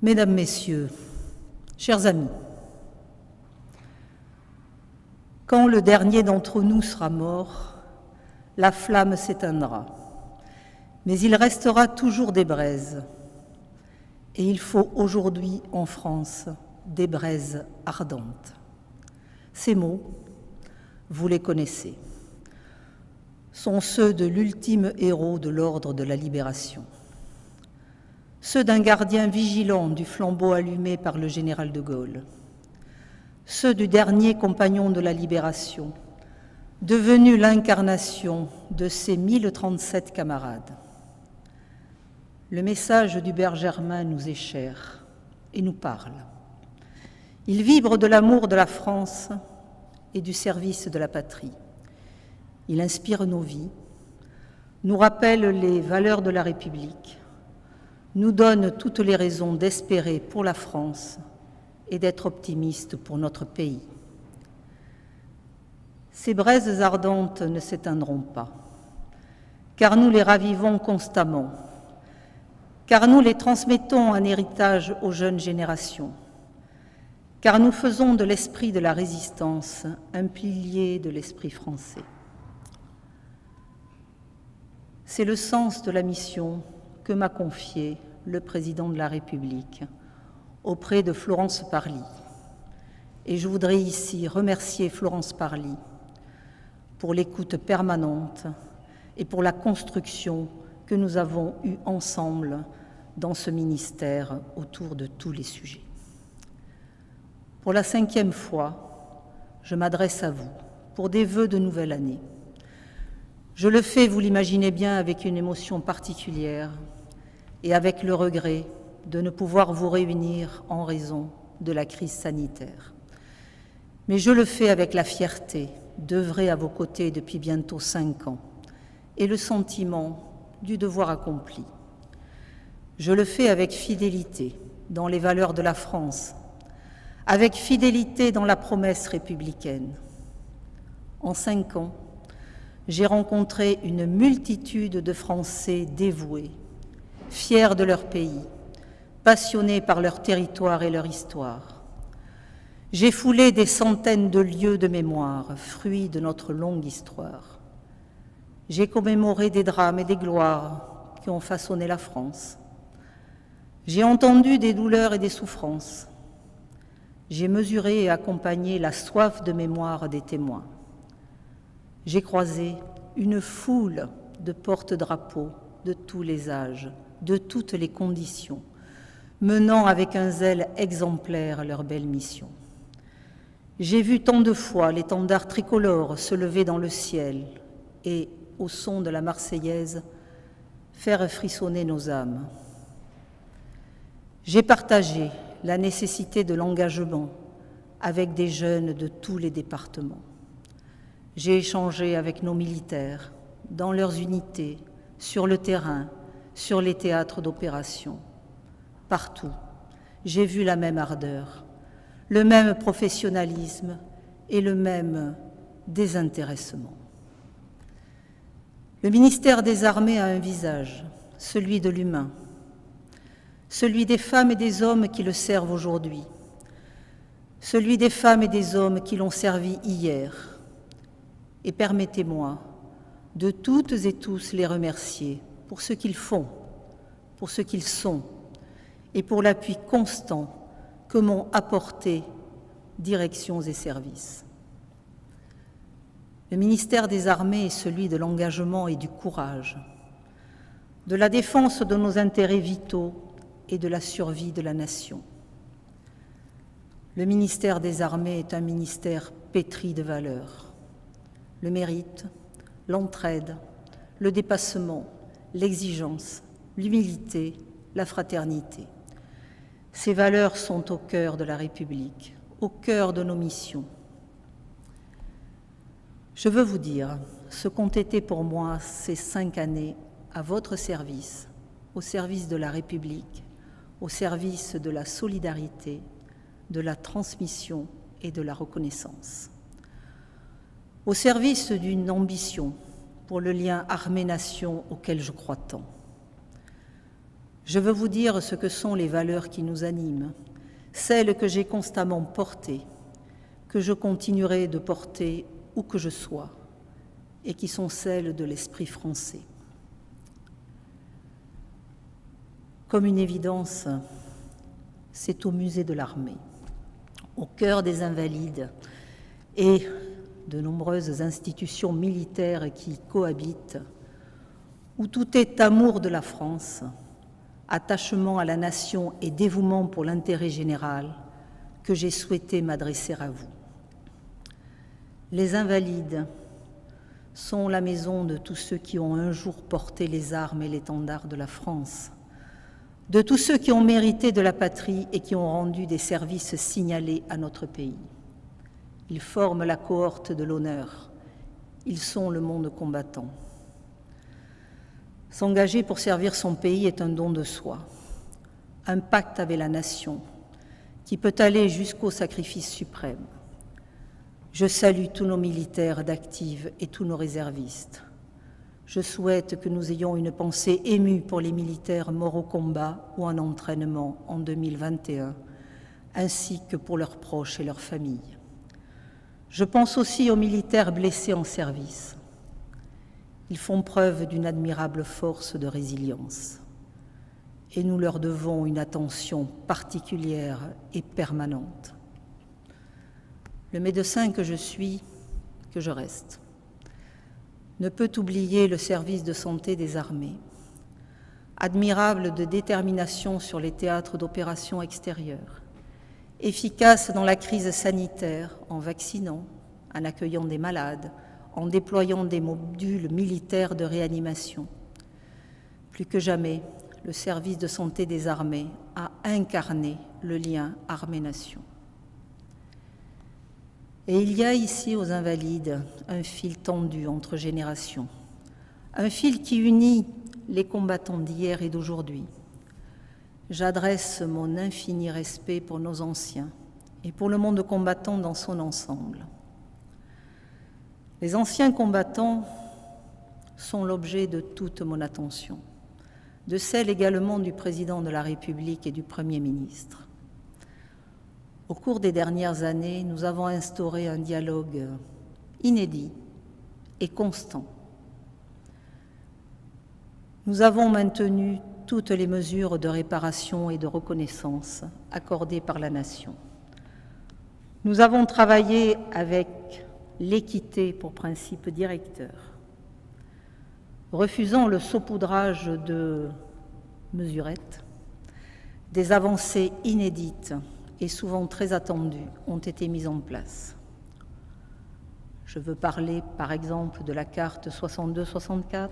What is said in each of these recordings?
Mesdames, Messieurs, chers amis, quand le dernier d'entre nous sera mort, la flamme s'éteindra, mais il restera toujours des braises. Et il faut aujourd'hui en France des braises ardentes. Ces mots, vous les connaissez, sont ceux de l'ultime héros de l'ordre de la libération, ceux d'un gardien vigilant du flambeau allumé par le général de Gaulle, ceux du dernier compagnon de la libération, devenu l'incarnation de ses 1037 camarades. Le message d'Hubert Germain nous est cher et nous parle. Il vibre de l'amour de la France et du service de la patrie. Il inspire nos vies, nous rappelle les valeurs de la République, nous donne toutes les raisons d'espérer pour la France et d'être optimistes pour notre pays. Ces braises ardentes ne s'éteindront pas, car nous les ravivons constamment, car nous les transmettons en héritage aux jeunes générations, car nous faisons de l'esprit de la résistance un pilier de l'esprit français. C'est le sens de la mission que m'a confiée le président de la République auprès de Florence Parly. Et je voudrais ici remercier Florence Parly pour l'écoute permanente et pour la construction que nous avons eue ensemble dans ce ministère autour de tous les sujets. Pour la 5e fois, je m'adresse à vous pour des vœux de nouvelle année. Je le fais, vous l'imaginez bien, avec une émotion particulière et avec le regret de ne pouvoir vous réunir en raison de la crise sanitaire. Mais je le fais avec la fierté d'œuvrer à vos côtés depuis bientôt 5 ans et le sentiment du devoir accompli. Je le fais avec fidélité dans les valeurs de la France, avec fidélité dans la promesse républicaine. En 5 ans, j'ai rencontré une multitude de Français dévoués, fiers de leur pays, passionnés par leur territoire et leur histoire. J'ai foulé des centaines de lieux de mémoire, fruits de notre longue histoire. J'ai commémoré des drames et des gloires qui ont façonné la France. J'ai entendu des douleurs et des souffrances. J'ai mesuré et accompagné la soif de mémoire des témoins. J'ai croisé une foule de porte-drapeaux de tous les âges, de toutes les conditions, menant avec un zèle exemplaire leur belle mission. J'ai vu tant de fois l'étendard tricolore se lever dans le ciel et, au son de la Marseillaise, faire frissonner nos âmes. J'ai partagé la nécessité de l'engagement avec des jeunes de tous les départements. J'ai échangé avec nos militaires, dans leurs unités, sur le terrain, sur les théâtres d'opération. Partout, j'ai vu la même ardeur, le même professionnalisme et le même désintéressement. Le ministère des Armées a un visage, celui de l'humain, celui des femmes et des hommes qui le servent aujourd'hui, celui des femmes et des hommes qui l'ont servi hier. Et permettez-moi de toutes et tous les remercier pour ce qu'ils font, pour ce qu'ils sont et pour l'appui constant que m'ont apporté directions et services. Le ministère des Armées est celui de l'engagement et du courage, de la défense de nos intérêts vitaux et de la survie de la nation. Le ministère des Armées est un ministère pétri de valeurs. Le mérite, l'entraide, le dépassement, l'exigence, l'humilité, la fraternité. Ces valeurs sont au cœur de la République, au cœur de nos missions. Je veux vous dire ce qu'ont été pour moi ces 5 années à votre service, au service de la République, au service de la solidarité, de la transmission et de la reconnaissance. Au service d'une ambition pour le lien armée-nation auquel je crois tant. Je veux vous dire ce que sont les valeurs qui nous animent, celles que j'ai constamment portées, que je continuerai de porter où que je sois, et qui sont celles de l'esprit français. Comme une évidence, c'est au musée de l'Armée, au cœur des Invalides et de nombreuses institutions militaires qui cohabitent, où tout est amour de la France, attachement à la nation et dévouement pour l'intérêt général, que j'ai souhaité m'adresser à vous. Les Invalides sont la maison de tous ceux qui ont un jour porté les armes et l'étendard de la France, de tous ceux qui ont mérité de la patrie et qui ont rendu des services signalés à notre pays. Ils forment la cohorte de l'honneur. Ils sont le monde combattant. S'engager pour servir son pays est un don de soi, un pacte avec la nation qui peut aller jusqu'au sacrifice suprême. Je salue tous nos militaires d'active et tous nos réservistes. Je souhaite que nous ayons une pensée émue pour les militaires morts au combat ou en entraînement en 2021, ainsi que pour leurs proches et leurs familles. Je pense aussi aux militaires blessés en service. Ils font preuve d'une admirable force de résilience et nous leur devons une attention particulière et permanente. Le médecin que je suis, que je reste, ne peut oublier le service de santé des armées, admirable de détermination sur les théâtres d'opérations extérieures, efficace dans la crise sanitaire en vaccinant, en accueillant des malades, en déployant des modules militaires de réanimation. Plus que jamais, le service de santé des armées a incarné le lien armée-nation. Et il y a ici aux Invalides un fil tendu entre générations, un fil qui unit les combattants d'hier et d'aujourd'hui. J'adresse mon infini respect pour nos anciens et pour le monde combattant dans son ensemble. Les anciens combattants sont l'objet de toute mon attention, de celle également du président de la République et du Premier ministre. Au cours des dernières années, nous avons instauré un dialogue inédit et constant. Nous avons maintenu toutes les mesures de réparation et de reconnaissance accordées par la nation. Nous avons travaillé avec l'équité pour principe directeur, refusant le saupoudrage de mesurettes. Des avancées inédites et souvent très attendues ont été mises en place. Je veux parler par exemple de la carte 62-64,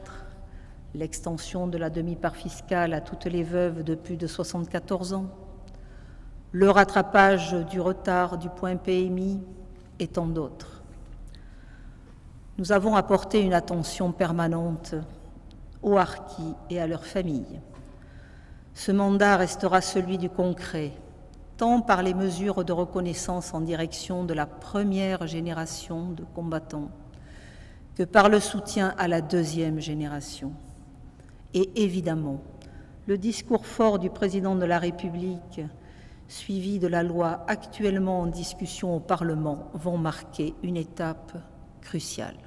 l'extension de la demi-part fiscale à toutes les veuves de plus de 74 ans, le rattrapage du retard du point PMI et tant d'autres. Nous avons apporté une attention permanente aux harkis et à leurs familles. Ce mandat restera celui du concret, tant par les mesures de reconnaissance en direction de la première génération de combattants que par le soutien à la deuxième génération. Et évidemment, le discours fort du président de la République, suivi de la loi actuellement en discussion au Parlement, vont marquer une étape cruciale.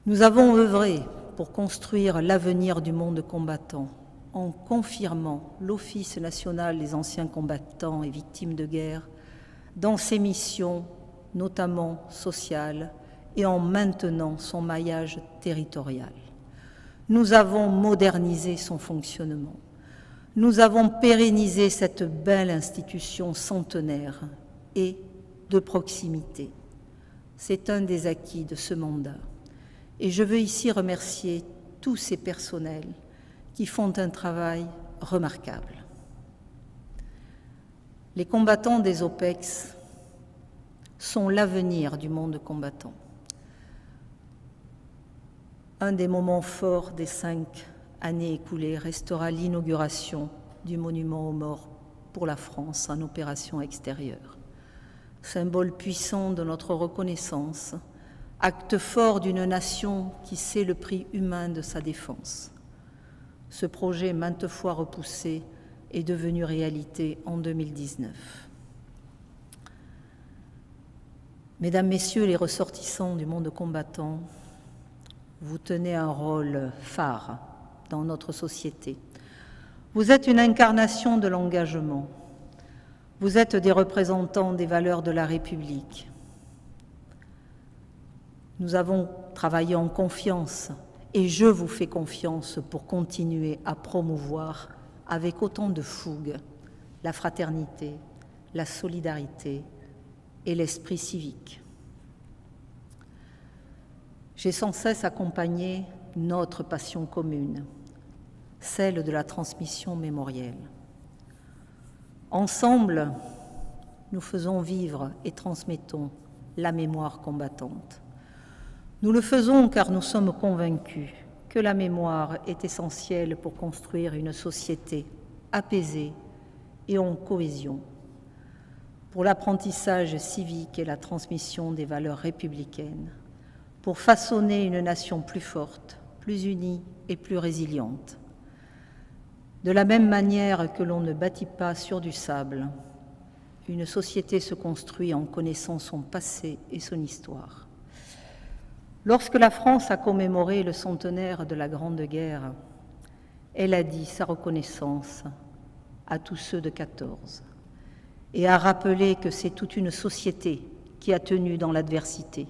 Nous avons œuvré pour construire l'avenir du monde combattant en confirmant l'Office national des anciens combattants et victimes de guerre dans ses missions, notamment sociales, et en maintenant son maillage territorial. Nous avons modernisé son fonctionnement. Nous avons pérennisé cette belle institution centenaire et de proximité. C'est un des acquis de ce mandat. Et je veux ici remercier tous ces personnels qui font un travail remarquable. Les combattants des OPEX sont l'avenir du monde combattant. Un des moments forts des 5 années écoulées restera l'inauguration du monument aux morts pour la France en opération extérieure. Symbole puissant de notre reconnaissance, acte fort d'une nation qui sait le prix humain de sa défense. Ce projet, maintes fois repoussé, est devenu réalité en 2019. Mesdames, Messieurs les ressortissants du monde combattant, vous tenez un rôle phare dans notre société. Vous êtes une incarnation de l'engagement. Vous êtes des représentants des valeurs de la République. Nous avons travaillé en confiance et je vous fais confiance pour continuer à promouvoir avec autant de fougue la fraternité, la solidarité et l'esprit civique. J'ai sans cesse accompagné notre passion commune, celle de la transmission mémorielle. Ensemble, nous faisons vivre et transmettons la mémoire combattante. Nous le faisons car nous sommes convaincus que la mémoire est essentielle pour construire une société apaisée et en cohésion, pour l'apprentissage civique et la transmission des valeurs républicaines, pour façonner une nation plus forte, plus unie et plus résiliente. De la même manière que l'on ne bâtit pas sur du sable, une société se construit en connaissant son passé et son histoire. Lorsque la France a commémoré le centenaire de la Grande Guerre, elle a dit sa reconnaissance à tous ceux de 14 et a rappelé que c'est toute une société qui a tenu dans l'adversité.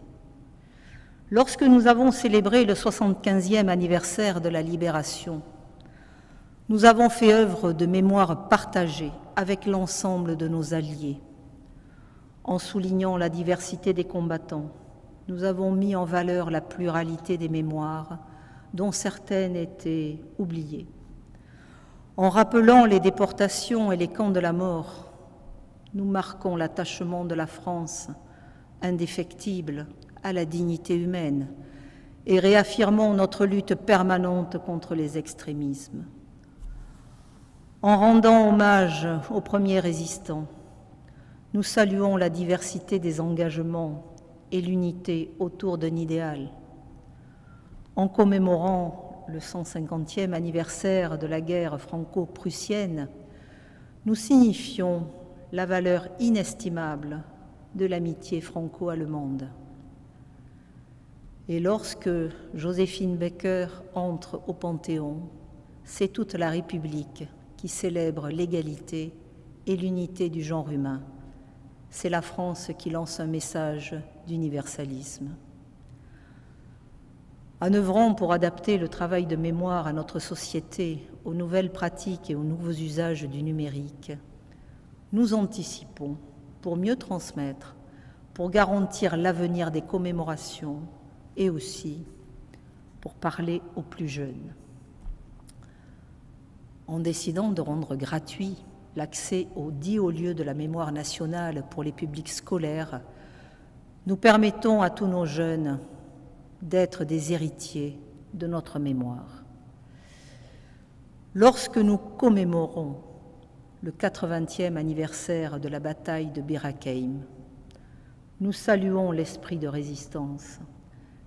Lorsque nous avons célébré le 75e anniversaire de la Libération, nous avons fait œuvre de mémoire partagée avec l'ensemble de nos alliés. En soulignant la diversité des combattants, nous avons mis en valeur la pluralité des mémoires, dont certaines étaient oubliées. En rappelant les déportations et les camps de la mort, nous marquons l'attachement de la France, indéfectible, à la dignité humaine et réaffirmons notre lutte permanente contre les extrémismes. En rendant hommage aux premiers résistants, nous saluons la diversité des engagements et l'unité autour d'un idéal. En commémorant le 150e anniversaire de la guerre franco-prussienne, nous signifions la valeur inestimable de l'amitié franco-allemande. Et lorsque Joséphine Baker entre au Panthéon, c'est toute la République qui célèbre l'égalité et l'unité du genre humain. C'est la France qui lance un message d'universalisme. En œuvrant pour adapter le travail de mémoire à notre société, aux nouvelles pratiques et aux nouveaux usages du numérique, nous anticipons pour mieux transmettre, pour garantir l'avenir des commémorations et aussi pour parler aux plus jeunes. En décidant de rendre gratuit l'accès aux 10 hauts lieux de la mémoire nationale pour les publics scolaires, nous permettons à tous nos jeunes d'être des héritiers de notre mémoire. Lorsque nous commémorons le 80e anniversaire de la bataille de Bir Hakeim, nous saluons l'esprit de résistance,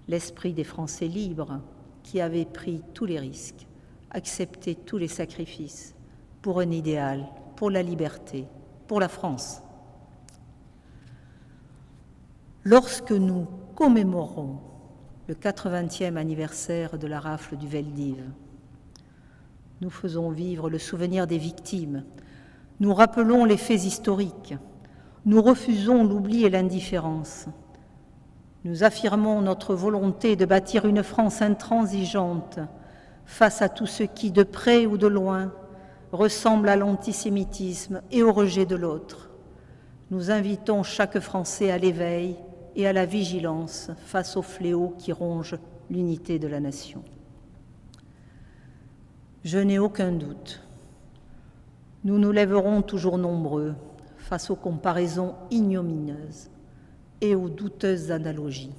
l'esprit des Français libres qui avaient pris tous les risques, accepté tous les sacrifices pour un idéal, pour la liberté, pour la France. Lorsque nous commémorons le 80e anniversaire de la rafle du Veldiv, nous faisons vivre le souvenir des victimes, nous rappelons les faits historiques, nous refusons l'oubli et l'indifférence. Nous affirmons notre volonté de bâtir une France intransigeante face à tout ce qui, de près ou de loin, ressemble à l'antisémitisme et au rejet de l'autre. Nous invitons chaque Français à l'éveil et à la vigilance face aux fléaux qui rongent l'unité de la nation. Je n'ai aucun doute. Nous nous lèverons toujours nombreux face aux comparaisons ignominieuses et aux douteuses analogies.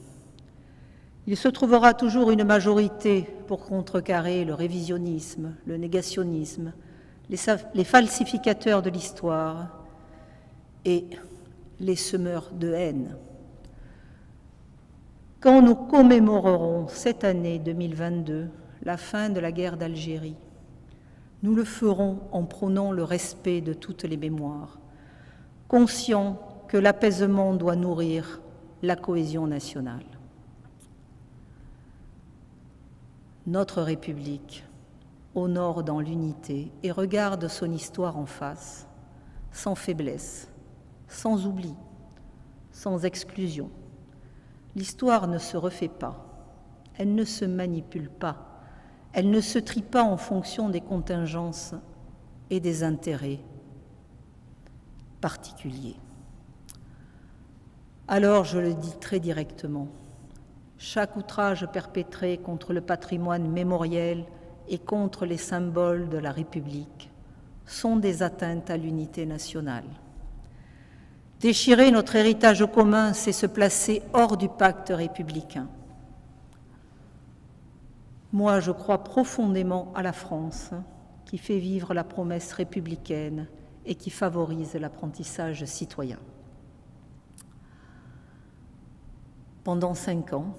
Il se trouvera toujours une majorité pour contrecarrer le révisionnisme, le négationnisme, les falsificateurs de l'histoire et les semeurs de haine. Quand nous commémorerons cette année 2022 la fin de la guerre d'Algérie, Nous le ferons en prônant le respect de toutes les mémoires, conscients que l'apaisement doit nourrir la cohésion nationale. Notre République honore dans l'unité et regarde son histoire en face, sans faiblesse, sans oubli, sans exclusion. L'histoire ne se refait pas, elle ne se manipule pas, elle ne se trie pas en fonction des contingences et des intérêts particuliers. Alors, je le dis très directement, chaque outrage perpétré contre le patrimoine mémoriel et contre les symboles de la République sont des atteintes à l'unité nationale. Déchirer notre héritage commun, c'est se placer hors du pacte républicain. Moi, je crois profondément à la France, qui fait vivre la promesse républicaine et qui favorise l'apprentissage citoyen. Pendant 5 ans,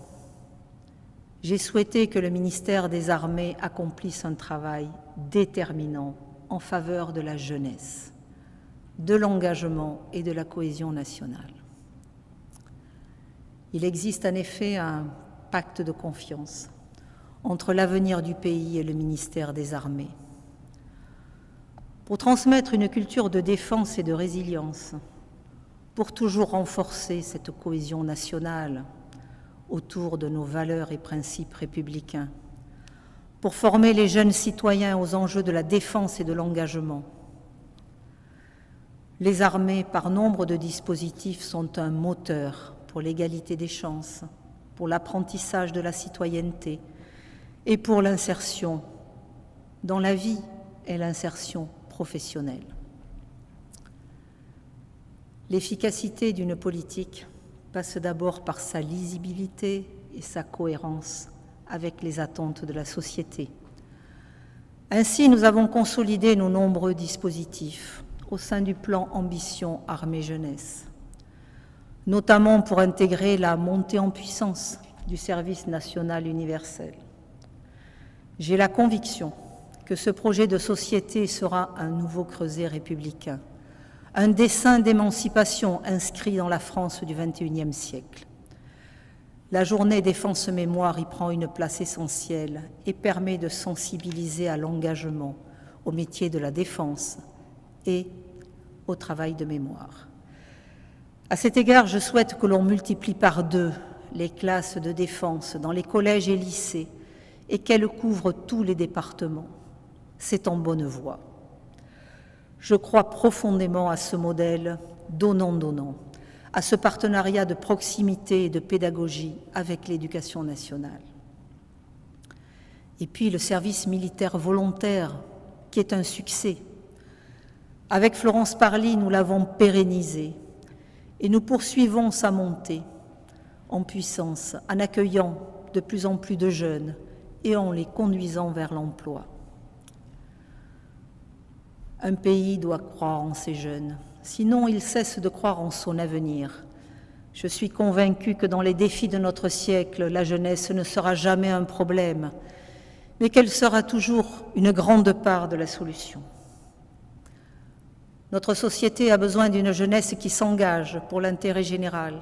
j'ai souhaité que le ministère des Armées accomplisse un travail déterminant en faveur de la jeunesse, de l'engagement et de la cohésion nationale. Il existe en effet un pacte de confiance entre l'avenir du pays et le ministère des Armées. Pour transmettre une culture de défense et de résilience, pour toujours renforcer cette cohésion nationale autour de nos valeurs et principes républicains, pour former les jeunes citoyens aux enjeux de la défense et de l'engagement. Les armées, par nombre de dispositifs, sont un moteur pour l'égalité des chances, pour l'apprentissage de la citoyenneté et pour l'insertion dans la vie et l'insertion professionnelle. L'efficacité d'une politique passe d'abord par sa lisibilité et sa cohérence avec les attentes de la société. Ainsi, nous avons consolidé nos nombreux dispositifs au sein du plan Ambition Armée-Jeunesse, notamment pour intégrer la montée en puissance du service national universel. J'ai la conviction que ce projet de société sera un nouveau creuset républicain, un dessein d'émancipation inscrit dans la France du XXIe siècle. La journée défense-mémoire y prend une place essentielle et permet de sensibiliser à l'engagement, au métier de la défense et au travail de mémoire. À cet égard, je souhaite que l'on multiplie par 2 les classes de défense dans les collèges et lycées et qu'elles couvrent tous les départements. C'est en bonne voie. Je crois profondément à ce modèle donnant-donnant, à ce partenariat de proximité et de pédagogie avec l'éducation nationale. Et puis le service militaire volontaire, qui est un succès. Avec Florence Parly, nous l'avons pérennisé et nous poursuivons sa montée en puissance en accueillant de plus en plus de jeunes et en les conduisant vers l'emploi. Un pays doit croire en ses jeunes, sinon il cesse de croire en son avenir. Je suis convaincue que dans les défis de notre siècle, la jeunesse ne sera jamais un problème, mais qu'elle sera toujours une grande part de la solution. Notre société a besoin d'une jeunesse qui s'engage pour l'intérêt général,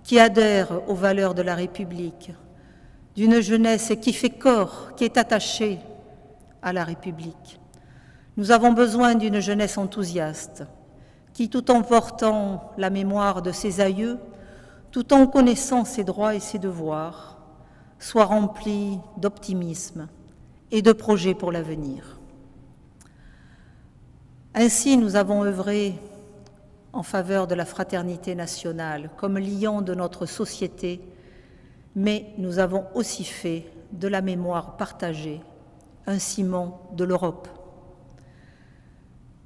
qui adhère aux valeurs de la République, d'une jeunesse qui fait corps, qui est attachée à la République. Nous avons besoin d'une jeunesse enthousiaste, qui, tout en portant la mémoire de ses aïeux, tout en connaissant ses droits et ses devoirs, soit remplie d'optimisme et de projets pour l'avenir. Ainsi, nous avons œuvré en faveur de la fraternité nationale comme liant de notre société, mais nous avons aussi fait de la mémoire partagée un ciment de l'Europe.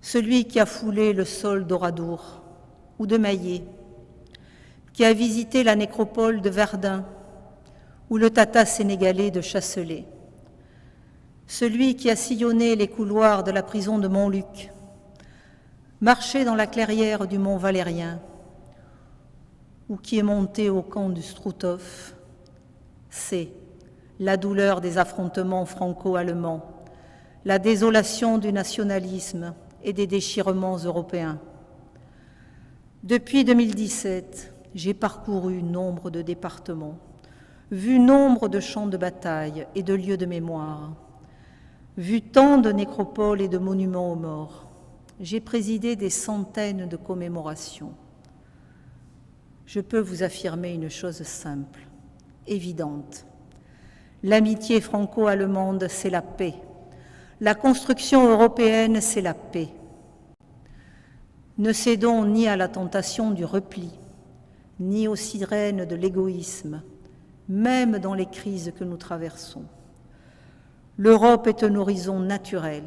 Celui qui a foulé le sol d'Oradour ou de Maillé, qui a visité la nécropole de Verdun ou le Tata sénégalais de Chasselet, celui qui a sillonné les couloirs de la prison de Montluc, marché dans la clairière du Mont Valérien ou qui est monté au camp du Struthof, sait la douleur des affrontements franco-allemands, la désolation du nationalisme et des déchirements européens. Depuis 2017, j'ai parcouru nombre de départements, vu nombre de champs de bataille et de lieux de mémoire, vu tant de nécropoles et de monuments aux morts. J'ai présidé des centaines de commémorations. Je peux vous affirmer une chose simple, évidente. L'amitié franco-allemande, c'est la paix. La construction européenne, c'est la paix. Ne cédons ni à la tentation du repli, ni aux sirènes de l'égoïsme, même dans les crises que nous traversons. L'Europe est un horizon naturel,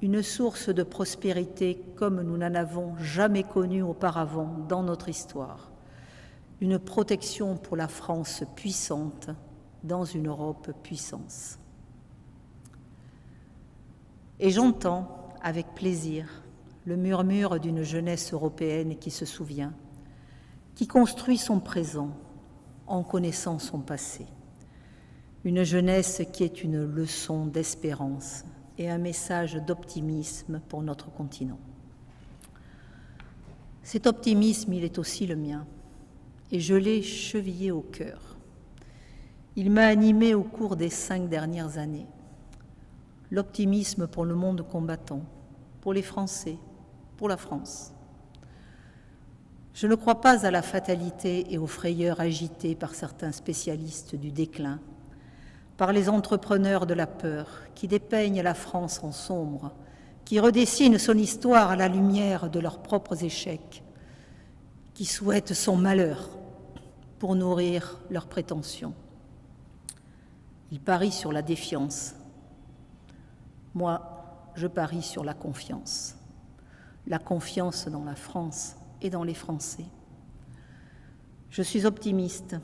une source de prospérité comme nous n'en avons jamais connue auparavant dans notre histoire, une protection pour la France puissante dans une Europe puissance. Et j'entends avec plaisir le murmure d'une jeunesse européenne qui se souvient, qui construit son présent en connaissant son passé. Une jeunesse qui est une leçon d'espérance et un message d'optimisme pour notre continent. Cet optimisme, il est aussi le mien, et je l'ai chevillé au cœur. Il m'a animé au cours des 5 dernières années. L'optimisme pour le monde combattant, pour les Français, pour la France. Je ne crois pas à la fatalité et aux frayeurs agitées par certains spécialistes du déclin, par les entrepreneurs de la peur qui dépeignent la France en sombre, qui redessinent son histoire à la lumière de leurs propres échecs, qui souhaitent son malheur pour nourrir leurs prétentions. Ils parient sur la défiance. Moi, je parie sur la confiance dans la France et dans les Français. Je suis optimiste,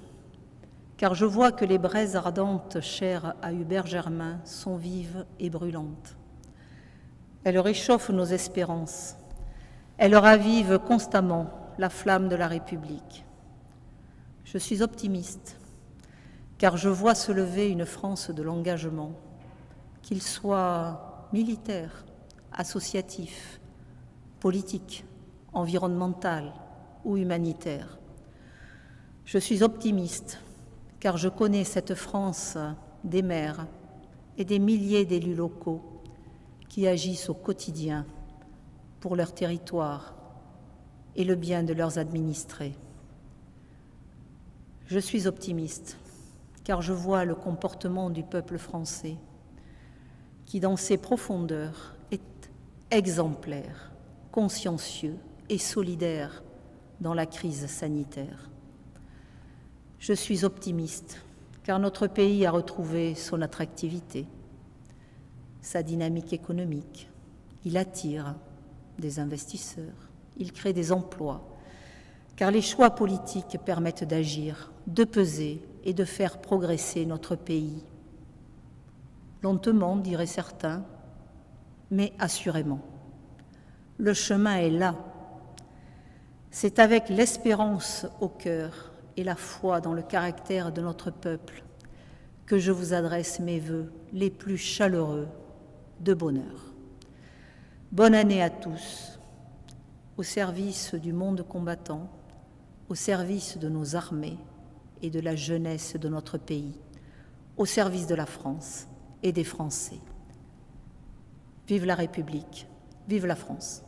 car je vois que les braises ardentes chères à Hubert Germain sont vives et brûlantes. Elles réchauffent nos espérances, elles ravivent constamment la flamme de la République. Je suis optimiste, car je vois se lever une France de l'engagement, qu'il soit militaire, associatif, politique, environnemental ou humanitaire. Je suis optimiste, car je connais cette France des maires et des milliers d'élus locaux qui agissent au quotidien pour leur territoire et le bien de leurs administrés. Je suis optimiste, car je vois le comportement du peuple français, qui dans ses profondeurs est exemplaire, consciencieux et solidaire dans la crise sanitaire. Je suis optimiste, car notre pays a retrouvé son attractivité, sa dynamique économique. Il attire des investisseurs, il crée des emplois, car les choix politiques permettent d'agir, de peser et de faire progresser notre pays. Lentement, diraient certains, mais assurément. Le chemin est là. C'est avec l'espérance au cœur et la foi dans le caractère de notre peuple que je vous adresse mes vœux les plus chaleureux de bonheur. Bonne année à tous, au service du monde combattant, au service de nos armées et de la jeunesse de notre pays, au service de la France et des Français. Vive la République, vive la France.